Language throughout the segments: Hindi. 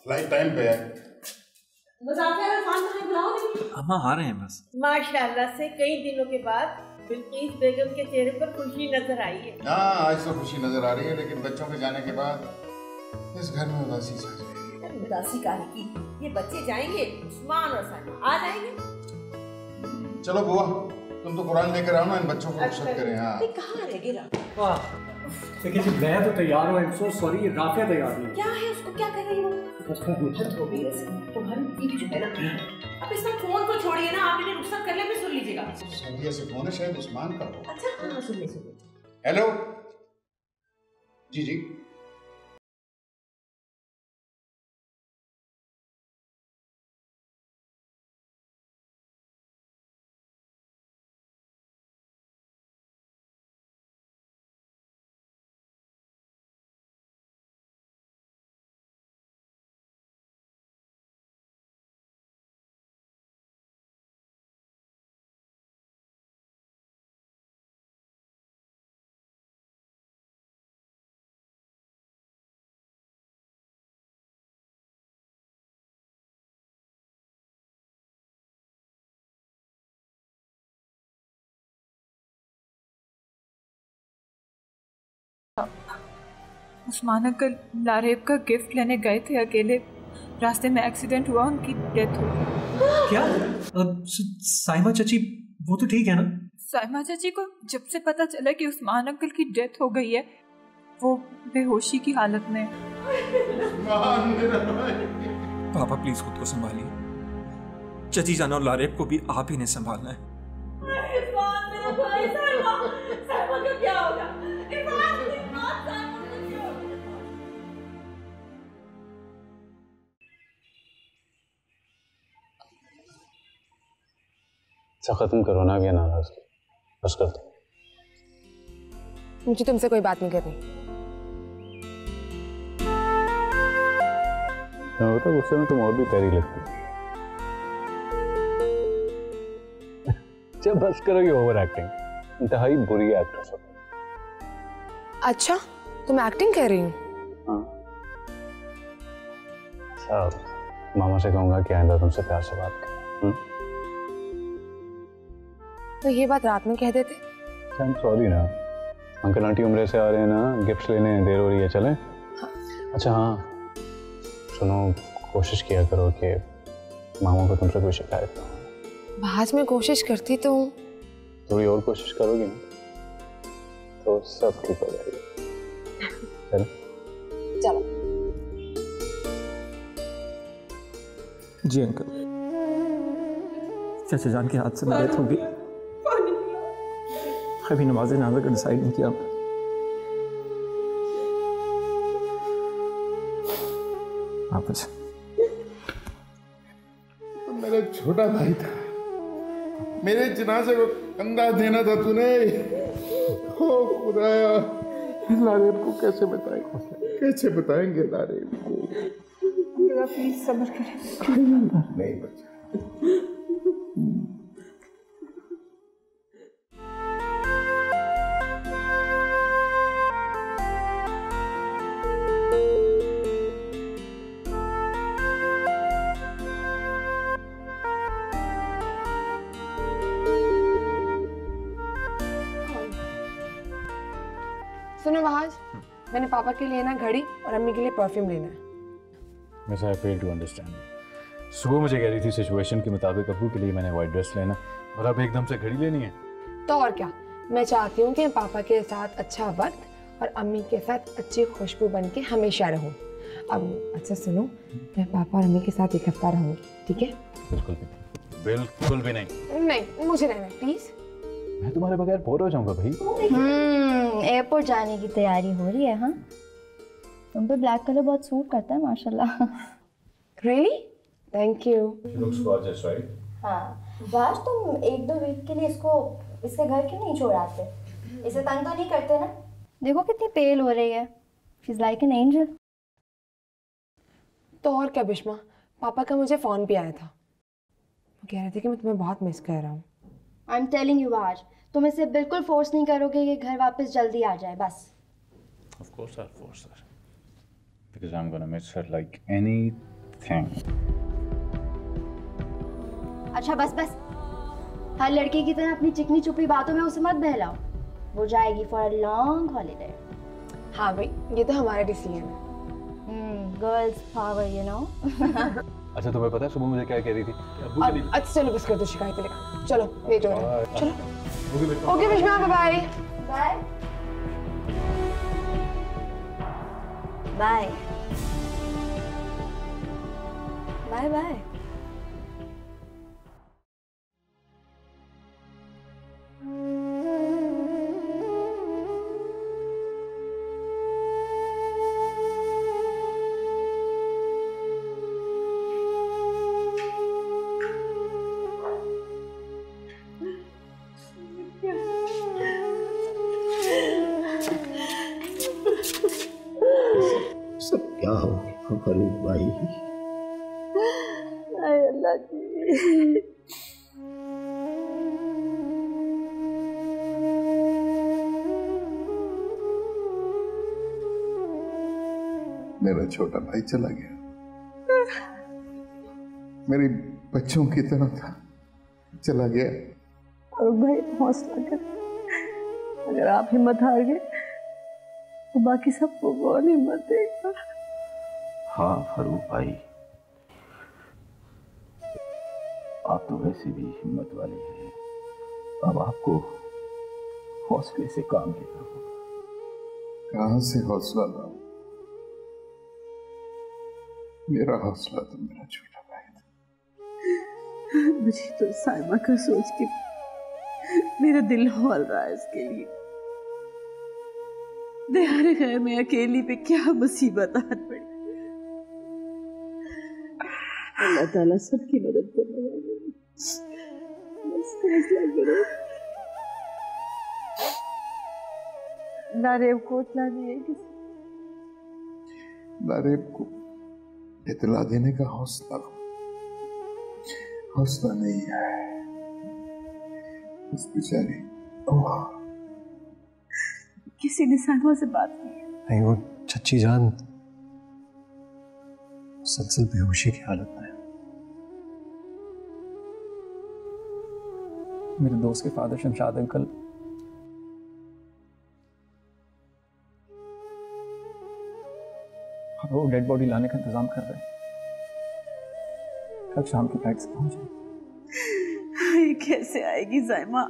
फ्लाइट टाइम पे है। अम्मा आ रहे हैं बस। माशाल्लाह से कई दिनों के बाद बिल्किस बेगम के चेहरे पर खुशी नजर आई है। हाँ, आज तो खुशी नजर आ रही है, लेकिन बच्चों के जाने के बाद इस घर में उदासी छा जाएगी। उदासी काहे की? ये बच्चे जाएंगे, उस्मान और साइमा आ जाएंगे। चलो बुआ, तुम तो कुरान लेकर आओ ना, इन बच्चों को रुखसत करें। हाँ, कहाँ रह गया? देखिए मैं तो तैयार हूँ, सो सॉरी, राफिया तैयार नहीं। क्या है उसको, क्या कर रही हो? हद हो गई वैसे तुम्हारी बीवी जो है ना। अब इसका फोन को छोड़िए ना, आप इन्हें रुखसत कर ले, फिर सुन लीजिएगा। सऊदीया से फोन है, शायद उस्मान का हो। अच्छा हाँ, सुन ले। हेलो, जी जी। उस्मान अंकल लारेब का गिफ्ट लेने गए थे अकेले, रास्ते में एक्सीडेंट हुआ, उनकी डेथ हो गई। क्या? साइमा चाची वो तो ठीक है ना? साइमा चाची को जब से पता चला कि उस्मान अंकल की डेथ हो गई है, वो बेहोशी की हालत में। पापा प्लीज खुद को संभालिए, चाची जाना और लारेब को भी आप ही ने संभालना है। क्या होगा? खत्म करो ना ये नाराजगी, बस कर दो। मुझे तुमसे कोई बात नहीं करनी। तो गुस्से में तुम और भी प्यारी लगती। जब बस करो ये ओवर एक्टिंग, इंतहाई बुरी एक्ट्रेस हो। अच्छा, तुम एक्टिंग कर रही हो? हाँ। साहब, मामा से कहूंगा कि आइंदा तुमसे प्यार से बात करें। तो ये बात रात में कह देते। सॉरी ना, अंकल आंटी उम्र से आ रहे हैं ना, गिफ्ट्स लेने देर हो रही है, चलें? हाँ। अच्छा हाँ सुनो, कोशिश किया करो कि मामा को तुमसे कोई शिकायत ना हो। बाद में कोशिश करती तो हूँ। थोड़ी और कोशिश करोगी ना तो सब ठीक हो जाएगी। चलो चलो। जी अंकल, चाचा जान के हाथ से डेथ हो गई। अभी नमाज जनाजा का डिसाइड नहीं किया। वापस तो मेरा छोटा भाई था, मेरे जनाजे को कंधा देना था तूने। ओ खुदाया, लारेब को कैसे बताएंगे, कैसे बताएंगे लारेब को? प्लीज सब्र करें। नहीं बच्चा। सुनो वहाज, मैंने पापा के लिए ना घड़ी और अम्मी के लिए परफ्यूम लेना है। Miss I fail to understand. सुबह मुझे कह रही थी सिचुएशन के मुताबिक अब्बू के लिए मैंने व्हाइट ड्रेस लेना, और अब एकदम से घड़ी लेनी है। तो और क्या, मैं चाहती हूँ कि पापा के साथ अच्छा वक्त और अम्मी के साथ अच्छी खुशबू बन के हमेशा रहूँ। अब अच्छा सुनो, मैं पापा और अम्मी के साथ एक हफ्ता रहूँगी, ठीक है? बिल्कुल भी, बिल्कुल भी नहीं। नहीं, मुझे रहना प्लीज। मैं तुम्हारे बगैर बोर हो जाऊंगा भाई। एयरपोर्ट जाने की तैयारी हो रही है? हाँ, तुम पे ब्लैक कलर बहुत सूट करता है माशाल्लाह। Really? Thank you. Looks gorgeous right? हाँ, राज तुम एक दो वीक के लिए इसको इसके घर क्यों नहीं छोड़ाते? इसे तंग तो नहीं करते ना? देखो कितनी पेल हो रही है। She is like an angel. तो और क्या बिश्मा, पापा का मुझे फोन भी आया था, वो कह रहे थे कि मैं तुम्हें बहुत मिस कर रहा हूँ। आई एम टेलिंग यू आज, तुम इसे बिल्कुल फोर्स नहीं करोगे कि घर वापस जल्दी आ जाए, बस। Of course I'll force her, because I'm gonna miss her like anything. Thing. अच्छा बस बस, हर लड़के की तरह अपनी चिकनी चुपड़ी बातों में उसे मत बहलाओ। वो जाएगी फॉर अ लॉन्ग हॉलीडे। हाँ भाई, ये तो हमारा डिसीजन है। Girls power, you know. अच्छा तुम्हें पता है सुबह मुझे क्या कह रही थी? अच्छा चलो बस कर दो शिकायत लेकर। चलो लेट हो रहा है। चलो okay Bishma, bye bye. Bye bye bye. सब क्या हो गया फरूक भाई? अल्लाह जी। मेरा छोटा भाई चला गया, मेरी बच्चों की तरह था, चला गया। फरूक भाई हौसला कर, अगर आप हिम्मत हार गए तो बाकी सबको कौन हिम्मत देगा? हाँ फरूक भाई, आप तो वैसे भी हिम्मत वाले हैं, अब आपको हौसले से काम लेना होगा। कहां से हौसला लाऊं? मेरा हौसला तो मेरा छोटा भाई था। मुझे तो साइमा का सोच के मेरा दिल हौल रहा है इसके लिए। दयारे खैर में अकेली पे क्या मुसीबत आ पड़ी। अल्लाह ताला सबकी मदद करने वाला है। बस फैसला करो। लारेब को इतला नहीं है किसी। लारेब को इतला देने का हौसला नहीं है। उस बेचारी किसी ने साइमा से बात की? नहीं, वो चच्ची जान मुसलसल बेहोशी की हालत में है। मेरे दोस्त के फादर शमशाद अंकल वो डेड बॉडी लाने का इंतजाम कर रहे हैं। कल शाम की फ्लाइट से पहुंचे। ये कैसे आएगी साइमा?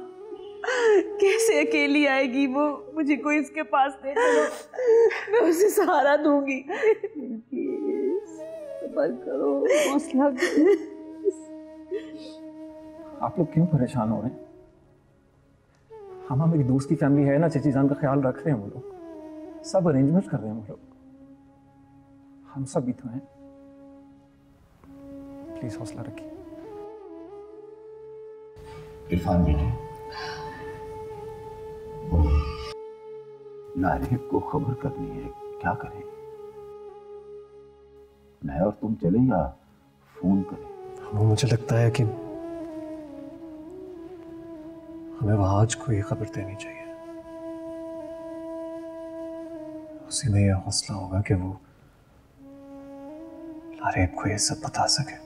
कैसे अकेली आएगी वो? मुझे कोई इसके पास ले चलो, मैं उसे सहारा दूंगी। सब्र करो, हौसला करो। आप लोग क्यों परेशान हो रहे हैं? हम मेरी दोस्त की फैमिली है ना, चची जान का ख्याल रख रहे हैं वो लोग, सब अरेंजमेंट कर रहे हैं वो लोग। हम सब भी तो हैं, प्लीज हौसला रखिए। इरफान बेटे, लारेब को खबर करनी है, क्या करें? मैं और तुम चले या फोन करें? मुझे लगता है कि हमें वहाज को ये खबर देनी चाहिए। उसी में यह हौसला होगा कि वो लारेब को ये सब बता सके।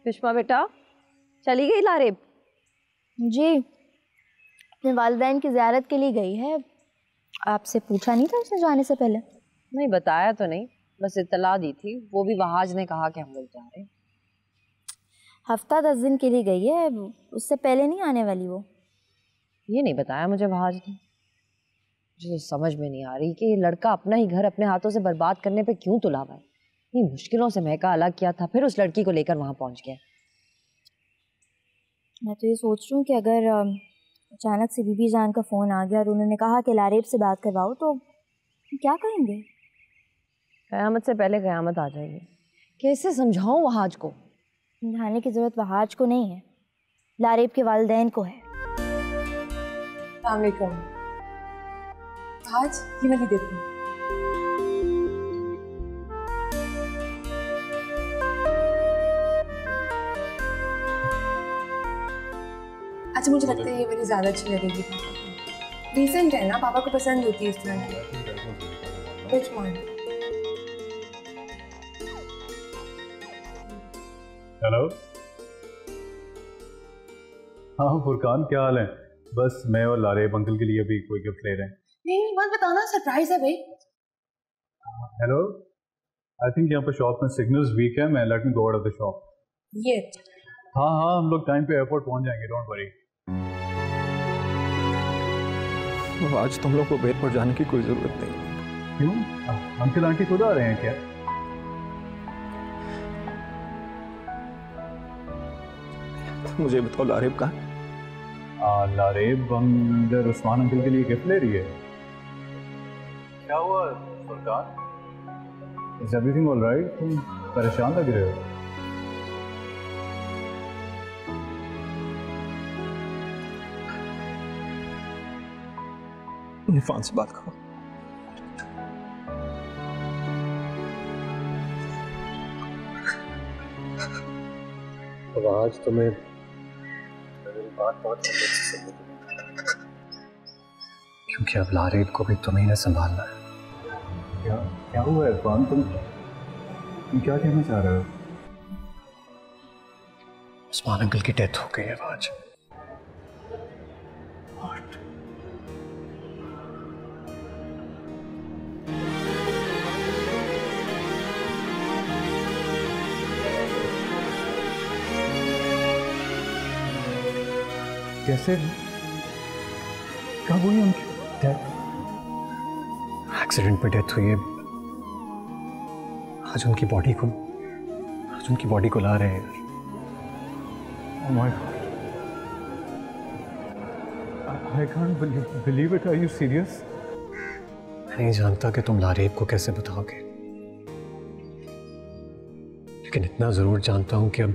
बिश्मा बेटा, चली गई लारेब? जी, अपने वालिदैन की ज़ियारत के लिए गई है। आपसे पूछा नहीं था उसने जाने से पहले? नहीं, बताया तो नहीं, बस इत्तला दी थी। वो भी वहाज ने कहा कि हम लोग जा रहे हैं। हफ्ता 10 दिन के लिए गई है, उससे पहले नहीं आने वाली वो। ये नहीं बताया मुझे वहाज ने। मुझे तो समझ में नहीं आ रही कि ये लड़का अपना ही घर अपने हाथों से बर्बाद करने पे क्यों तुला हुआ है। इतनी मुश्किलों से महका अलग किया था, फिर उस लड़की को लेकर वहां पहुंच गया। मैं तो ये सोच रही हूँ कि अगर अचानक से बीबी जान का फ़ोन आ गया और उन्होंने कहा कि लारेब से बात करवाओ, तो क्या करेंगे? क़यामत से पहले क़यामत आ जाएगी। कैसे समझाऊं वहाज को? समझाने की ज़रूरत वहाज को नहीं है, लारेब के वालिदैन को है। अस्सलामुअलैकुम। आज ये वाली देती हूँ। अच्छा, मुझे लगता है ये वाली ज़्यादा अच्छी लगेगी। डिसेंट है ना, पापा को पसंद होती है इस तरह की। Which one? हेलो। हाँ फुरकान, क्या हाल है? बस मैं और लारेब अंकल के लिए अभी कोई गिफ्ट ले रहे हैं। नहीं मत बताना, सरप्राइज है भाई। हेलो, आई थिंक यहाँ पर शॉप में सिग्नल्स वीक है, मैं let me go out of the shop. ये हाँ हाँ, हम लोग टाइम पे एयरपोर्ट पहुंच जाएंगे, डोंट वरी। आज तुम लोग को एयरपोर्ट जाने की कोई जरूरत नहीं। क्यों? अंकल आंटी खुद आ रहे हैं क्या? मुझे बताओ लारेब कहाँ? लारेब अंदर उस्मान अंकल के लिए गिफ्ट ले रही है। क्या हुआ Furqan? Is everything all right? तुम परेशान लग रहे हो। इरफान से बात करो। अब आज तुम्हें मेरी बात बहुत अच्छे से सुननी पड़ेगी, क्योंकि अब लारेब को भी तुम्हें ने संभालना है। क्या क्या हुआ इरफान? तुम क्या कहना चाह रहे हो? उस्मान अंकल की डेथ हो गई है आज। कैसे? कब हुई उनकी डेथ? एक्सीडेंट में डेथ हुई है। आज उनकी बॉडी को ला रहे हैं। Oh my God. I can't believe it. Are you serious? मैं नहीं जानता कि तुम लारेब को कैसे बताओगे, लेकिन इतना जरूर जानता हूं कि अब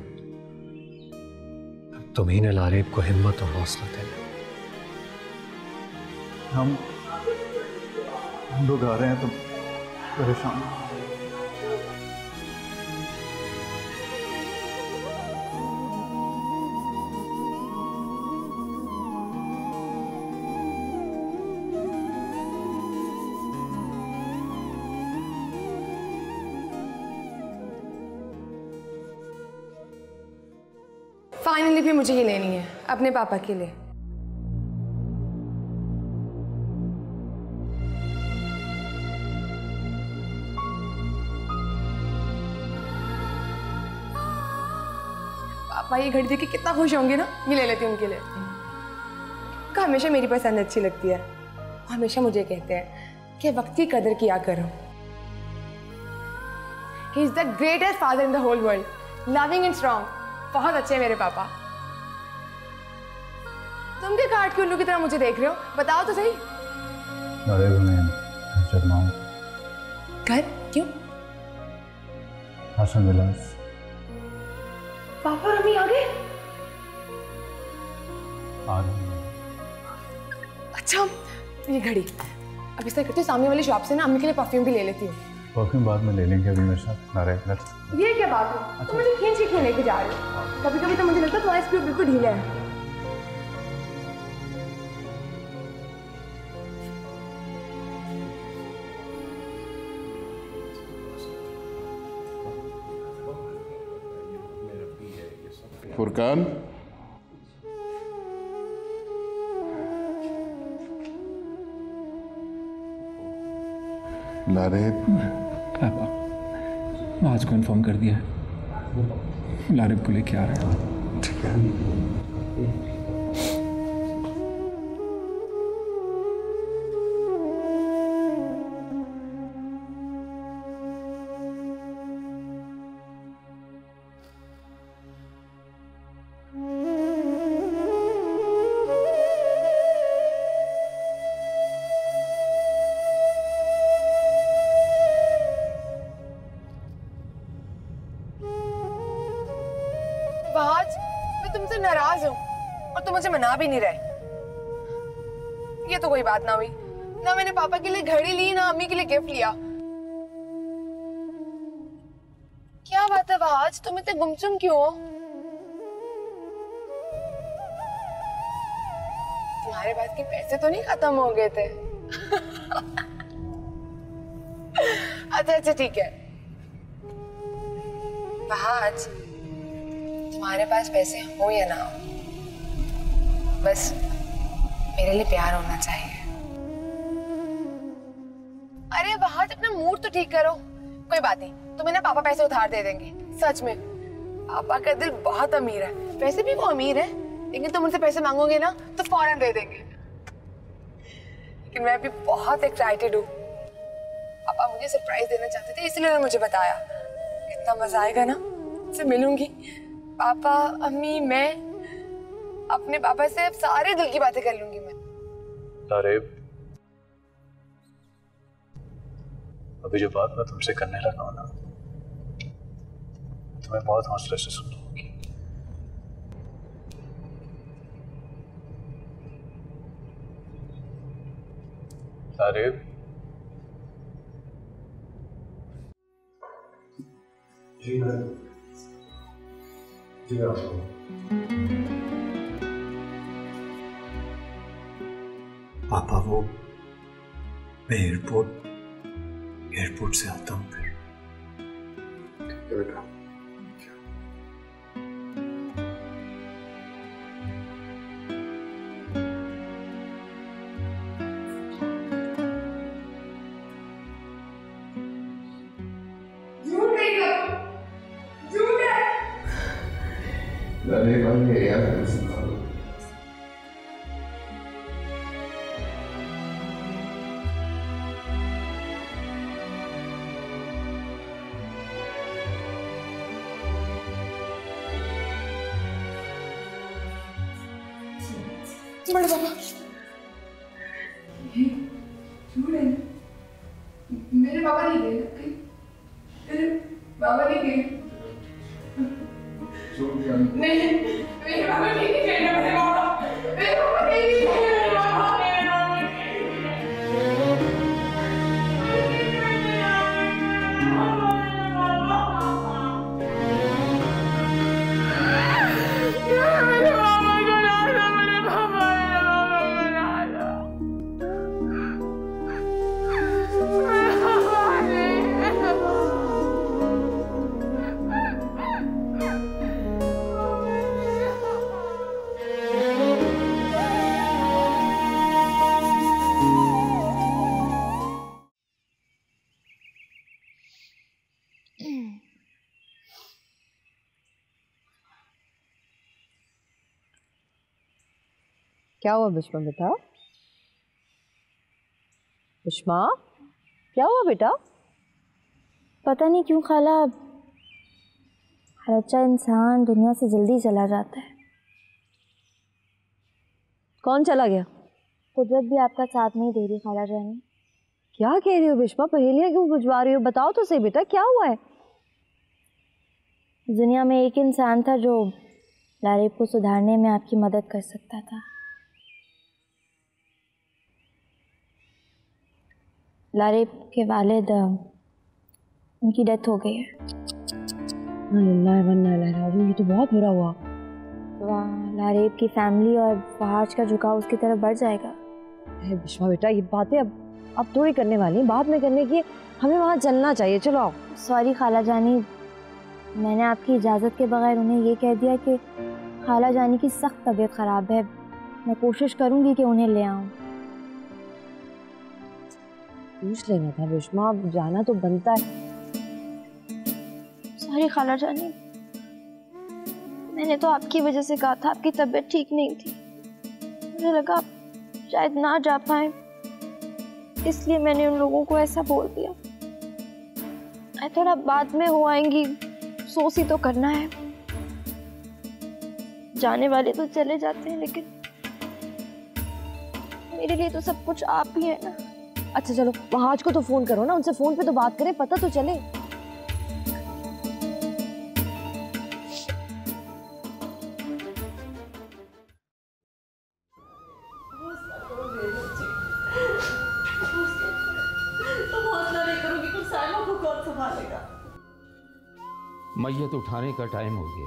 तुम्ही ने लारेब को हिम्मत और हौसला देना। हम लोग आ रहे हैं, तुम परेशान। फाइनली भी मुझे ही लेनी है अपने पापा के लिए। पापा ये घड़ी देख के कितना खुश होंगे ना, ये ले लेती हूँ उनके लिए। उनको हमेशा मेरी पसंद अच्छी लगती है, हमेशा मुझे कहते हैं कि वक्त की कदर किया करो। He is the greatest father in the whole world, loving and strong. बहुत अच्छे हैं मेरे पापा। तुम क्या काट के उल्लू की तरह मुझे देख रहे हो? बताओ तो सही। अरे घर क्यों? हसन विलास। पापा और अम्मी आ गए? अच्छा ये घड़ी अब इस तरह करती हूँ, सामने वाली शॉप से ना अम्मी के लिए परफ्यूम भी ले लेती हूँ। परफ्यूम बाद में ले लेंगे, अभी मेरे साथ ना रहे। ये क्या बात है? तुम मुझे खींच के क्यों लेके जा रहे हो? कभी कभी तो मुझे लगता है तुम्हारे स्क्रू बिल्कुल ढीला है। फुरकान, लारेब, आज को इन्फॉर्म कर दिया है, लारेब को लेके आ रहा है। ठीक है। आज मैं तुमसे नाराज हूँ और तुम मुझे मना भी नहीं रहे। ये तो कोई बात ना हुई, ना मैंने पापा के लिए घड़ी ली ना अम्मी के लिए गिफ्ट लिया। क्या बात है आज, तुम इतने गुमसुम क्यों हो? तुम्हारे तुम्हारे पास के पैसे तो नहीं खत्म हो गए थे? अच्छा ठीक है। आज तुम्हारे पास पैसे हो या ना हो, बस मेरे लिए प्यार होना चाहिए। अरे वहां अपना मूड तो ठीक करो। कोई बात नहीं, तुम्हें ना पापा पैसे उधार दे देंगे। सच में पापा का दिल बहुत अमीर है। वैसे भी वो अमीर है, लेकिन तुम उनसे पैसे मांगोगे ना तो फौरन दे देंगे। लेकिन मैं भी बहुत एक्साइटेड हूँ। पापा मुझे सरप्राइज देना चाहते थे, इसलिए उन्होंने मुझे बताया। कितना मजा आएगा ना, से मिलूंगी। पापा, अम्मी, मैं अपने पापा से अब सारे दिल की बातें कर लूंगी मैं। लारेब, अभी जो बात मैं तुमसे करने लगा हूं ना, तुम्हें बहुत हौसले से सुनना होगी। लारेब, जी मैं पापा, वो मैं एयरपोर्ट से आता हूँ फिर। बेटा बड़े पापा, ये झूठ है। मेरे पापा नहीं गए। मेरे पापा नहीं गए। नहीं, मेरे पापा नहीं गए। मेरे पापा नहीं गए। क्या हुआ बिश्मा बेटा? बिश्मा, क्या हुआ बेटा? पता नहीं क्यों खाला, हर अच्छा इंसान दुनिया से जल्दी चला जाता है। कौन चला गया? कुदरत भी आपका साथ नहीं दे रही खाला जानी। क्या कह रही हो बिश्मा? पहेलियां क्यों बुझवा रही हो? बताओ तो सही बेटा, क्या हुआ है? दुनिया में एक इंसान था जो लारेब को सुधारने में आपकी मदद कर सकता था। लारेब के वालिद, उनकी डेथ हो गई है। ये तो बहुत बुरा हुआ। लारेब की फैमिली और फहाज का झुकाव उसकी तरफ बढ़ जाएगा। बिश्मा बेटा, ये बातें अब थोड़ी करने वाली हैं, बाद में करने की। हमें वहाँ चलना चाहिए, चलो आओ। सॉरी खाला जानी, मैंने आपकी इजाज़त के बगैर उन्हें ये कह दिया कि खाला जानी की सख्त तबीयत ख़राब है। मैं कोशिश करूँगी कि उन्हें ले आऊँ। पूछ लेना था बिश्मा, अब जाना तो बनता है। सॉरी खाला जानी, मैंने तो आपकी वजह से कहा था। आपकी तबीयत ठीक नहीं थी, मुझे लगा शायद ना जा पाए, इसलिए मैंने उन लोगों को ऐसा बोल दिया। मैं थोड़ा बाद में हो आएंगी, सोच ही तो करना है। जाने वाले तो चले जाते हैं, लेकिन मेरे लिए तो सब कुछ आप ही है ना। अच्छा चलो, वहाज को तो फोन करो ना, उनसे फोन पे तो बात करें, पता तो चले। मैयत उठाने का टाइम हो गया।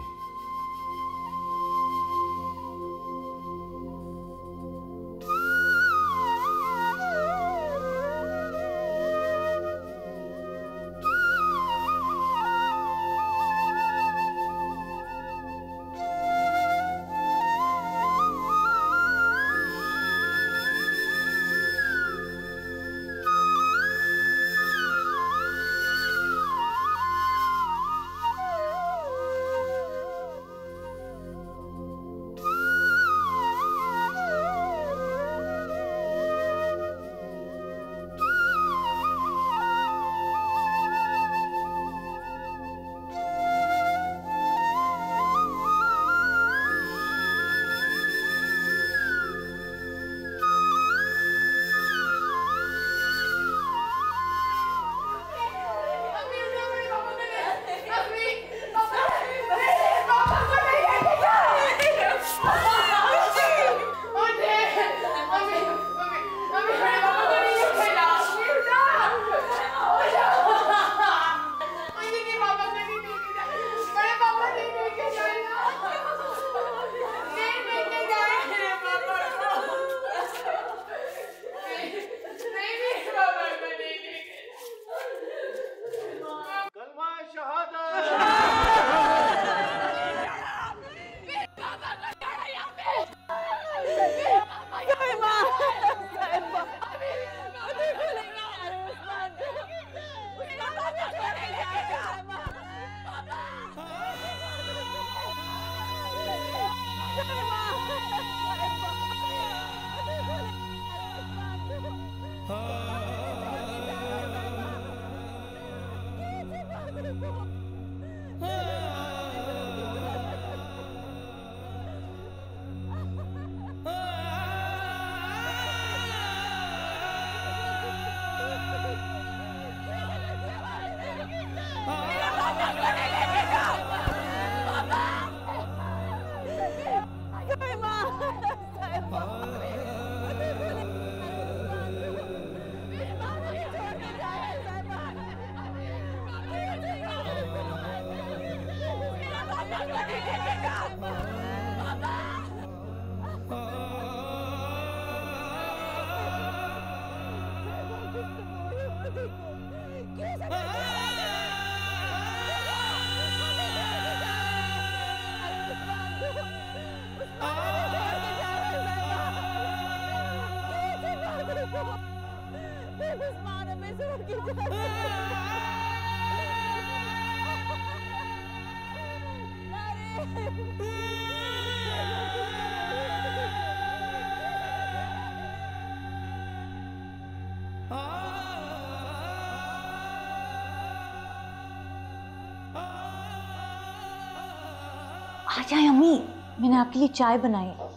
आ जाए अम्मी, मैंने आपके लिए चाय बनाई है।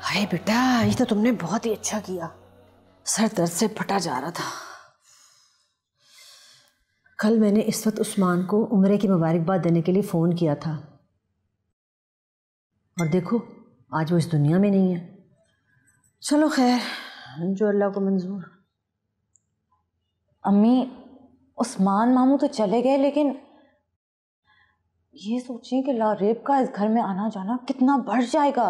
हाय बेटा, ये तो तुमने बहुत ही अच्छा किया। सर दर्द से फटा जा रहा था। कल मैंने इस वक्त उस्मान को उम्रे की मुबारकबाद देने के लिए फ़ोन किया था और देखो आज वो इस दुनिया में नहीं है। चलो खैर, जो अल्लाह को मंजूर। अम्मी, उस्मान मामू तो चले गए, लेकिन ये सोचिए कि लारेब का इस घर में आना जाना कितना बढ़ जाएगा।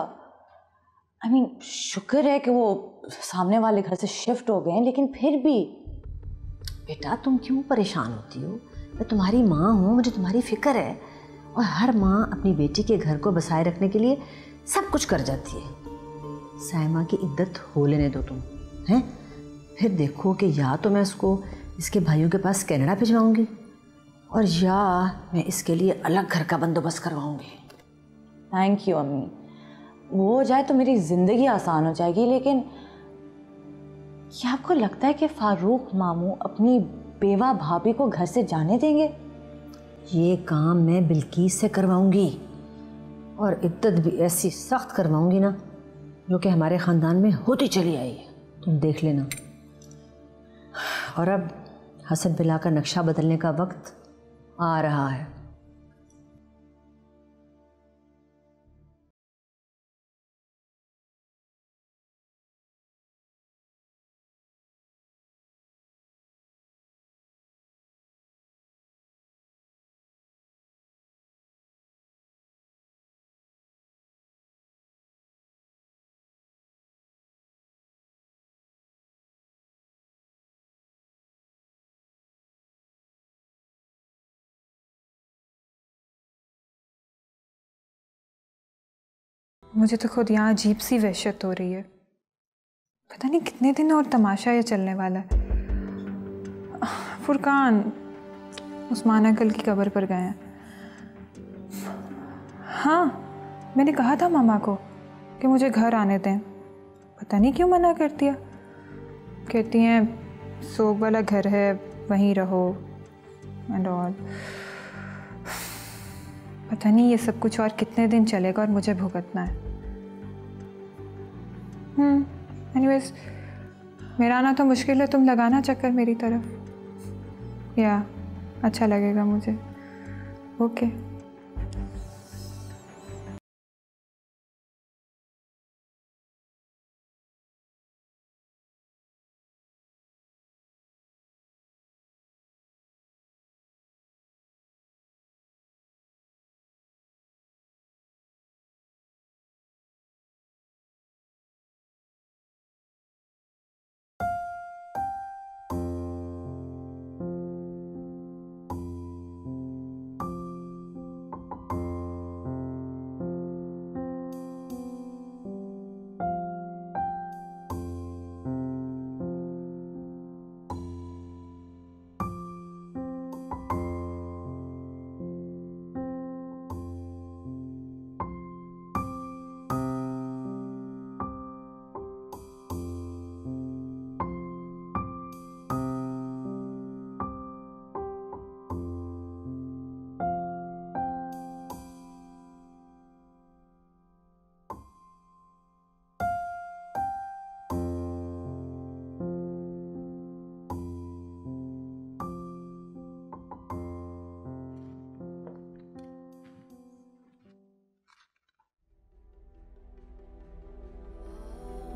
आई मीन, शुक्र है कि वो सामने वाले घर से शिफ्ट हो गए हैं, लेकिन फिर भी। बेटा तुम क्यों परेशान होती हो? मैं तुम्हारी माँ हूँ, मुझे तुम्हारी फिक्र है। और हर माँ अपनी बेटी के घर को बसाए रखने के लिए सब कुछ कर जाती है। सायमा की इद्दत हो लेने दो तुम, हैं? फिर देखो कि या तो मैं उसको इसके भाइयों के पास कनाडा भिजवाऊंगी और या मैं इसके लिए अलग घर का बंदोबस्त करवाऊंगी। थैंक यू अम्मी, वो हो जाए तो मेरी ज़िंदगी आसान हो जाएगी। लेकिन क्या आपको लगता है कि फारूक मामू अपनी बेवा भाभी को घर से जाने देंगे? ये काम मैं बिल्कीस से करवाऊंगी और इद्दत भी ऐसी सख्त करवाऊंगी ना, जो कि हमारे ख़ानदान में होती चली आई है। तुम देख लेना। और अब हसन बिला का नक्शा बदलने का वक्त आ रहा है। मुझे तो खुद यहाँ अजीब सी वहशत हो रही है। पता नहीं कितने दिन और तमाशा ये चलने वाला है। फुरकान उस्मान अंकल की कब्र पर गए हैं। हाँ, मैंने कहा था मामा को कि मुझे घर आने दें, पता नहीं क्यों मना कर दिया। कहती हैं सोग वाला घर है, वहीं रहो एंड ऑल। पता नहीं ये सब कुछ और कितने दिन चलेगा और मुझे भुगतना है। एनीवेज, मेरा आना तो मुश्किल है, तुम लगाना चक्कर मेरी तरफ, या अच्छा लगेगा मुझे। ओके।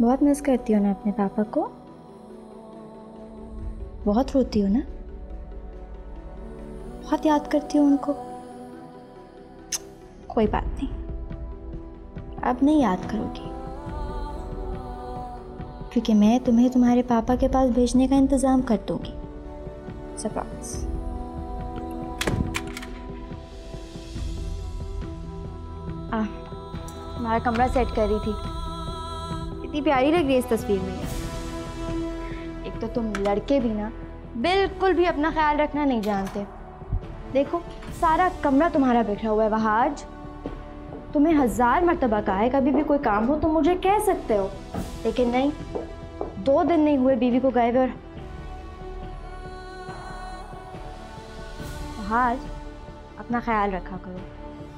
बहुत मिस करती हो ना अपने पापा को? बहुत रोती हो ना? बहुत याद करती हो उनको? कोई बात नहीं, अब नहीं याद करोगी, क्योंकि मैं तुम्हें तुम्हारे पापा के पास भेजने का इंतज़ाम कर दूंगी। सरप्राइज। तुम्हारा कमरा सेट कर रही थी, इतनी प्यारी लग रही है इस तस्वीर में। एक तो तुम लड़के भी ना बिल्कुल भी अपना ख्याल रखना नहीं जानते। देखो सारा कमरा तुम्हारा बिखरा हुआ है। वहाँ आज तुम्हें 1000 मर्तबा कहा है कभी भी कोई काम हो तो मुझे कह सकते हो, लेकिन नहीं, 2 दिन नहीं हुए बीवी को गए हुए। और आज अपना ख्याल रखा करो।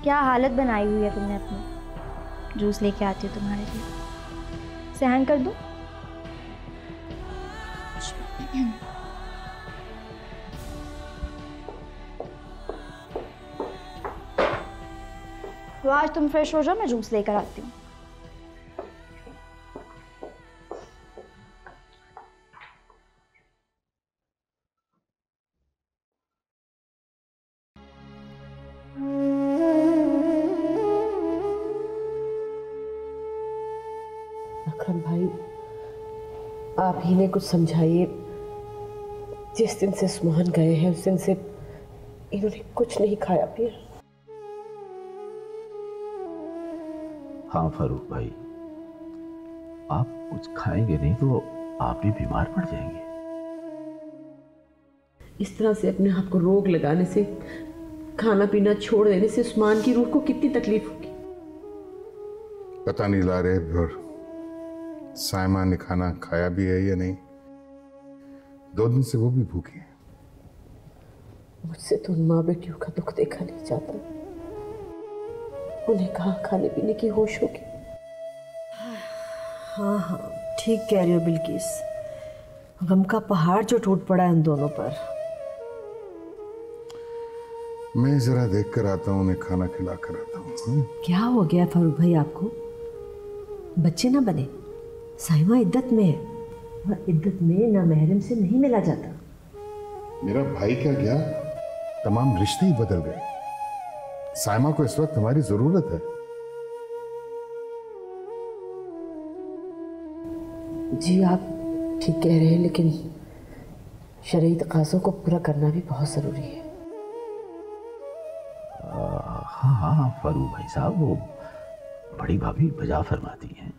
क्या हालत बनाई हुई है तुमने अपनी। जूस लेके आती हूँ तुम्हारे लिए, सहन कर दूँ? तो आज तुम फ्रेश हो जाओ, मैं जूस लेकर आती हूँ। अकरम भाई, आप ही ने कुछ समझाइए। जिस दिन से उस्मान गए हैं उस दिन से इन्होंने कुछ नहीं खाया पिया। हाँ फारूक भाई, आप कुछ खाएंगे नहीं तो आप भी बीमार पड़ जाएंगे। इस तरह से अपने आप को रोक लगाने से, खाना पीना छोड़ देने से उस्मान की रूह को कितनी तकलीफ होगी। पता नहीं लारेब और साइमा ने खाना खाया भी है या नहीं। 2 दिन से वो भी भूखी है। मुझसे तो उन माँ बेटियों का दुख देखा नहीं जाता। उन्हें कहाँ खाने पीने की होश होगी। हाँ हाँ, ठीक कह रही हो बिल्किस। गम का पहाड़ जो टूट पड़ा है उन दोनों पर। मैं जरा देख कर आता हूँ, उन्हें खाना खिला कर आता हूँ। क्या हो गया फारूक भाई आपको? बच्चे ना बने, साइमा इद्दत में है और इद्दत में ना महरम से नहीं मिला जाता। मेरा भाई क्या गया, तमाम रिश्ते ही बदल गए। साइमा को इस वक्त हमारी जरूरत है। जी आप ठीक कह रहे हैं, लेकिन शरई तकाज़ों को पूरा करना भी बहुत ज़रूरी है। हाँ हाँ फारूक भाई साहब, वो बड़ी भाभी बजा फरमाती हैं।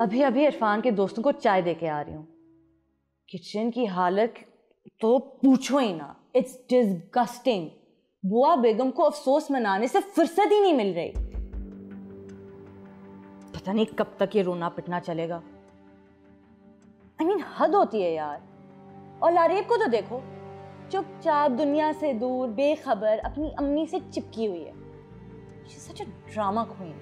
अभी अभी इरफान के दोस्तों को चाय दे के आ रही हूँ। किचन की हालत तो पूछो ही ना, इट्स डिस्गस्टिंग। बुआ बेगम को अफसोस मनाने से फुर्सत ही नहीं मिल रही। पता नहीं कब तक ये रोना पिटना चलेगा। I mean, हद होती है यार। और लारेब को तो देखो, चुपचाप दुनिया से दूर बेखबर अपनी अम्मी से चिपकी हुई है। She's such a drama queen.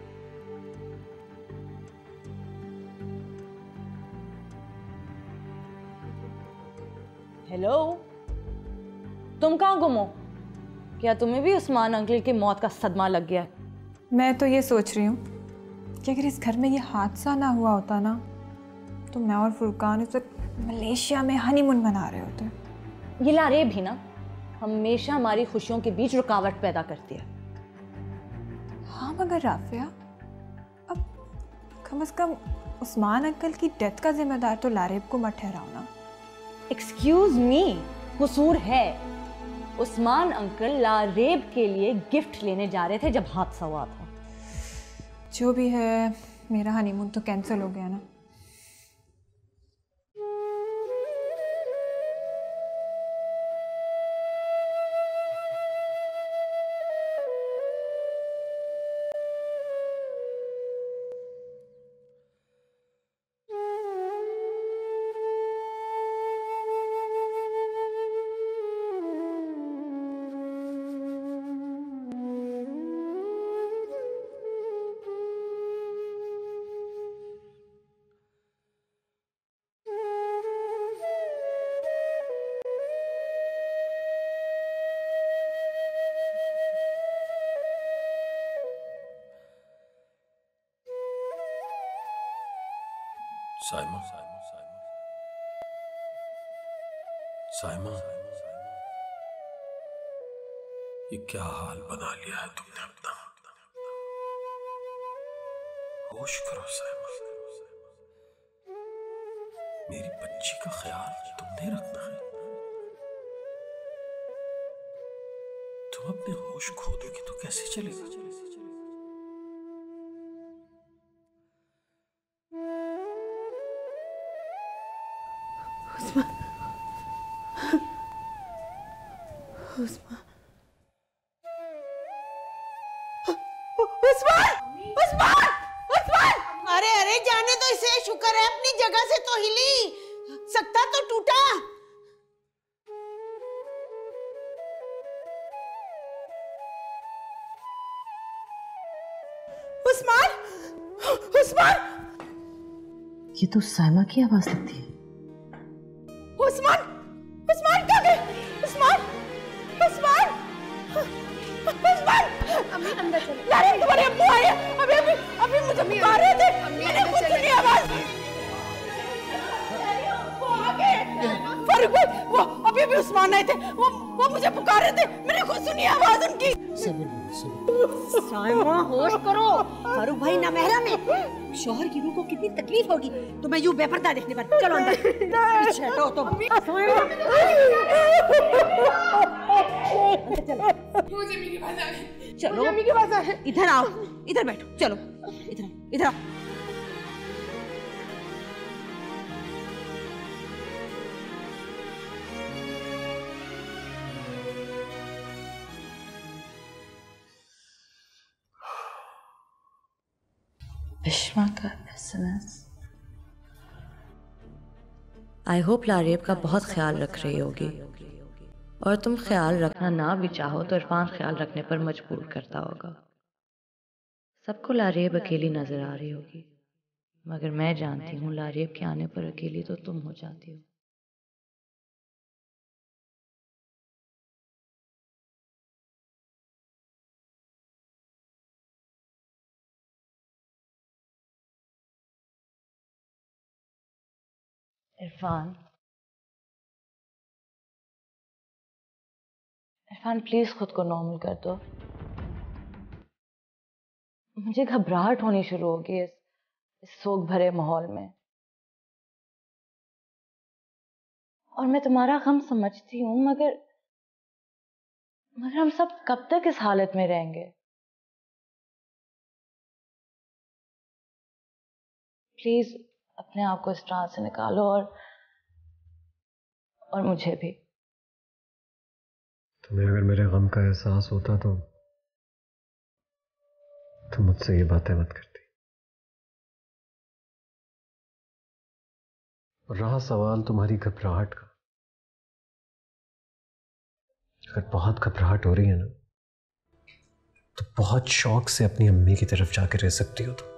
Hello, तुम कहाँ गुम हो? क्या तुम्हें भी उस्मान अंकल की मौत का सदमा लग गया है? मैं तो ये सोच रही हूँ कि अगर इस घर में ये हादसा ना हुआ होता ना, तो मैं और फुरकान इस वक्त मलेशिया में हनीमून मना रहे होते। ये लारेब भी ना हमेशा हमारी खुशियों के बीच रुकावट पैदा करती है। हाँ मगर राफिया, अब कम से कम उस्मान अंकल की डेथ का जिम्मेदार तो लारेब को मत ठहराओ ना। एक्सक्यूज मी, कसूर है। उस्मान अंकल लारेब के लिए गिफ्ट लेने जा रहे थे जब हादसा हुआ था। जो भी है, मेरा हनीमून तो कैंसिल हो गया ना। साइमा, साइमा, ये क्या हाल बना लिया है तुमने अपना? होश करो साइमा, मेरी बच्ची का ख्याल तुमने रखना है। तुम अपने होश खो दोगे तो कैसे चलेगा? उस्मान, उस्मान, उस्मान, उस्मान, उस्मान! अरे अरे जाने तो इसे, शुक्र है अपनी जगह से तो हिली, सकता तो टूटा। उस्मान, उस्मान! ये तो साइमा की आवाज लगती है। उस्मान, उस्मान कहाँ गए? उस्मान, उस्मान, उस्मान! अम्मी अंदर चलो। लारे तुम्हारे अब्बू आए हैं। अभी अभी अभी मुझे पुकार रहे थे, मैंने खुद सुनी आवाज। वो आ गए। फारूक भाई, वो अभी अभी उस्मान आए थे, वो मुझे पुकार रहे थे, मैंने खुद सुनी आवाज उनकी। साइमा होश करो, फारूक भाई नामहरम है, शोहर की रूह को कितनी तकलीफ होगी तुम्हें यूं बेपर्दा देखने पर। चलो अंदर, पीछे हटो तुम। मुझे अम्मी के पास आ गए। चलो अम्मी के पास आ गए। इधर आओ, इधर बैठो, चलो इधर इधर आओ। बिश्मा का SMS। आई होप लारेब का बहुत ख्याल रख रही होगी, और तुम ख्याल रखना ना भी चाहो तो इरफान ख्याल रखने पर मजबूर करता होगा। सबको लारेब अकेली नजर आ रही होगी, मगर मैं जानती हूँ लारेब के आने पर अकेली तो तुम हो जाती हो। इरफान, इरफान प्लीज खुद को नॉर्मल कर दो। मुझे घबराहट होनी शुरू होगी इस सोग भरे माहौल में, और मैं तुम्हारा गम समझती हूँ, मगर हम सब कब तक इस हालत में रहेंगे? प्लीज अपने आप को इस ट्रांस से निकालो, और मुझे भी। तुम्हें अगर मेरे गम का एहसास होता तो तुम मुझसे ये बातें मत करती। और रहा सवाल तुम्हारी घबराहट का, अगर बहुत घबराहट हो रही है ना, तो बहुत शौक से अपनी अम्मी की तरफ जाकर रह सकती हो तुम।